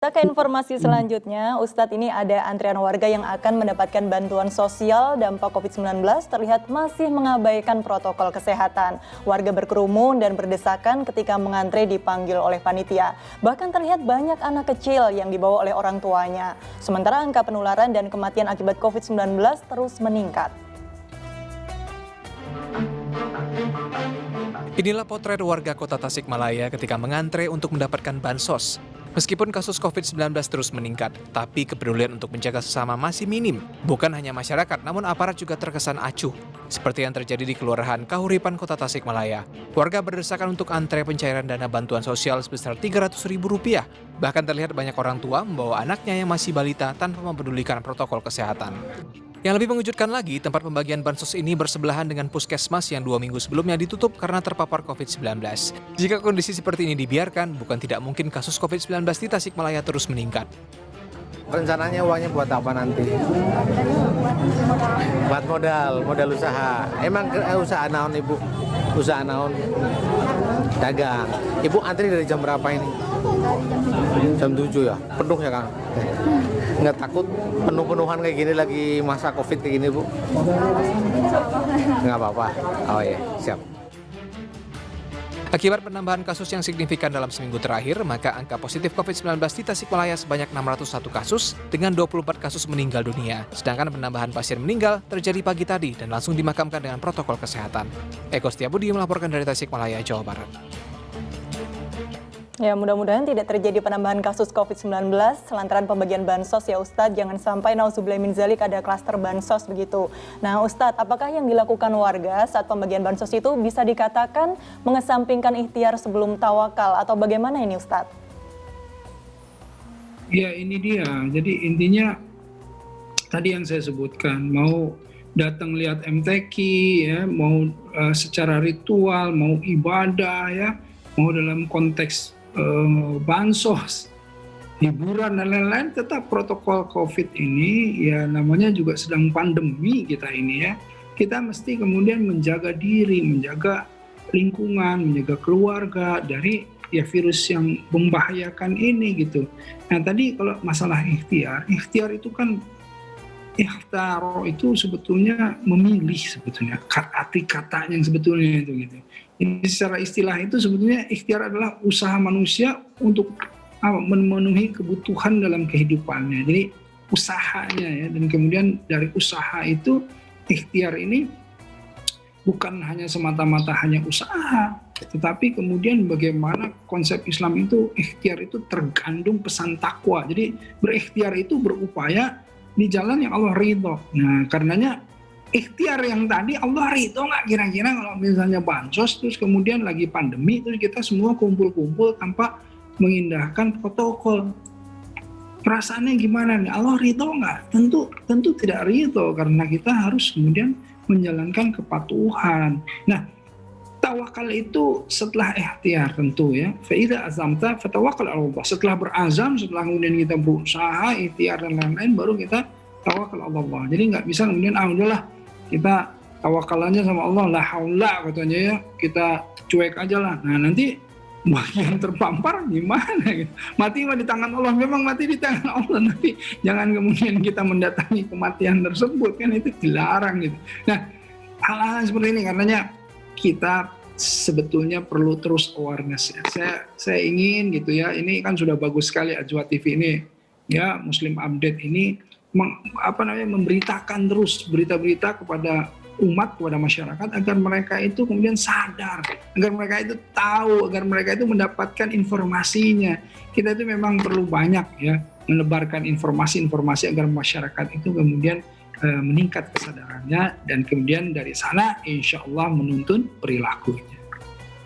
Kita ke informasi selanjutnya, Ustadz, ini ada antrian warga yang akan mendapatkan bantuan sosial dampak COVID-19 terlihat masih mengabaikan protokol kesehatan. Warga berkerumun dan berdesakan ketika mengantre dipanggil oleh panitia. Bahkan terlihat banyak anak kecil yang dibawa oleh orang tuanya. Sementara angka penularan dan kematian akibat COVID-19 terus meningkat. Inilah potret warga kota Tasikmalaya ketika mengantre untuk mendapatkan bansos. Meskipun kasus COVID-19 terus meningkat, tapi kepedulian untuk menjaga sesama masih minim. Bukan hanya masyarakat, namun aparat juga terkesan acuh. Seperti yang terjadi di Kelurahan Kahuripan, Kota Tasikmalaya. Warga berdesakan untuk antre pencairan dana bantuan sosial sebesar Rp300.000. Bahkan terlihat banyak orang tua membawa anaknya yang masih balita tanpa mempedulikan protokol kesehatan. Yang lebih mengejutkan lagi, tempat pembagian bansos ini bersebelahan dengan puskesmas yang 2 minggu sebelumnya ditutup karena terpapar COVID-19. Jika kondisi seperti ini dibiarkan, bukan tidak mungkin kasus COVID-19 di Tasikmalaya terus meningkat. Rencananya uangnya buat apa nanti? Buat modal usaha. Emang usaha naon Ibu? Usaha naon? Dagang. Ibu antri dari jam berapa ini? Jam 7 ya? Penuh ya Kang? Nggak takut penuh-penuhan kayak gini lagi masa COVID kayak gini Bu? Nggak apa-apa. Oh iya, siap. Akibat penambahan kasus yang signifikan dalam seminggu terakhir, maka angka positif COVID-19 di Tasikmalaya sebanyak 601 kasus dengan 24 kasus meninggal dunia. Sedangkan penambahan pasien meninggal terjadi pagi tadi dan langsung dimakamkan dengan protokol kesehatan. Eko Setiabudi melaporkan dari Tasikmalaya, Jawa Barat. Ya, mudah-mudahan tidak terjadi penambahan kasus COVID-19 lantaran pembagian bansos ya Ustadz. Jangan sampai nauzubillah min dzalik ada klaster bansos begitu. Nah Ustadz, apakah yang dilakukan warga saat pembagian bansos itu bisa dikatakan mengesampingkan ikhtiar sebelum tawakal atau bagaimana ini Ustadz? Ya ini dia, jadi intinya tadi yang saya sebutkan, mau datang lihat MTQ ya, mau secara ritual, mau ibadah ya, mau dalam konteks bansos, hiburan dan lain-lain, tetap protokol COVID ini ya namanya juga sedang pandemi kita ini ya. Kita mesti kemudian menjaga diri, menjaga lingkungan, menjaga keluarga dari ya virus yang membahayakan ini gitu. Nah tadi kalau masalah ikhtiar itu kan ikhtar itu sebetulnya memilih sebetulnya arti katanya yang sebetulnya itu gitu. Ini secara istilah itu sebetulnya ikhtiar adalah usaha manusia untuk memenuhi kebutuhan dalam kehidupannya. Jadi usahanya ya, dan kemudian dari usaha itu ikhtiar ini bukan hanya semata-mata hanya usaha, tetapi kemudian bagaimana konsep Islam itu ikhtiar itu terkandung pesan takwa. Jadi berikhtiar itu berupaya di jalan yang Allah ridho. Nah karenanya ikhtiar yang tadi Allah ridho nggak kira-kira kalau misalnya bansos terus kemudian lagi pandemi terus kita semua kumpul-kumpul tanpa mengindahkan protokol. Perasaannya gimana nih? Allah ridho nggak? Tentu tidak ridho karena kita harus kemudian menjalankan kepatuhan. Nah tawakal itu setelah ikhtiar tentu ya. Fa'idha azamta fatawakkal 'ala Allah. Setelah berazam, setelah kemudian kita berusaha, ikhtiar dan lain-lain, baru kita tawakal 'ala Allah. Jadi nggak bisa kemudian udahlah kita tawakal aja sama Allah, la haula katanya ya, kita cuek aja lah. Nah nanti bagian terpampar gimana gitu. Mati mah di tangan Allah, memang mati di tangan Allah, tapi jangan kemudian kita mendatangi kematian tersebut, kan itu dilarang gitu. Nah hal-hal seperti ini karenanya kita sebetulnya perlu terus awareness ya. Saya ingin gitu ya, ini kan sudah bagus sekali Ajwa TV ini ya, Muslim Update ini memberitakan terus berita-berita kepada umat, kepada masyarakat agar mereka itu kemudian sadar, agar mereka itu tahu, agar mereka itu mendapatkan informasinya. Kita itu memang perlu banyak ya menebarkan informasi-informasi agar masyarakat itu kemudian meningkat kesadarannya dan kemudian dari sana insya Allah menuntun perilakunya.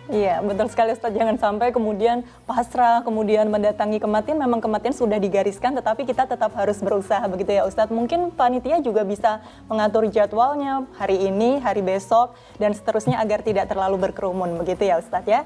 Iya, betul sekali Ustadz. Jangan sampai kemudian pasrah, kemudian mendatangi kematian. Memang kematian sudah digariskan, tetapi kita tetap harus berusaha begitu ya Ustadz. Mungkin panitia juga bisa mengatur jadwalnya hari ini, hari besok, dan seterusnya agar tidak terlalu berkerumun begitu ya Ustadz ya.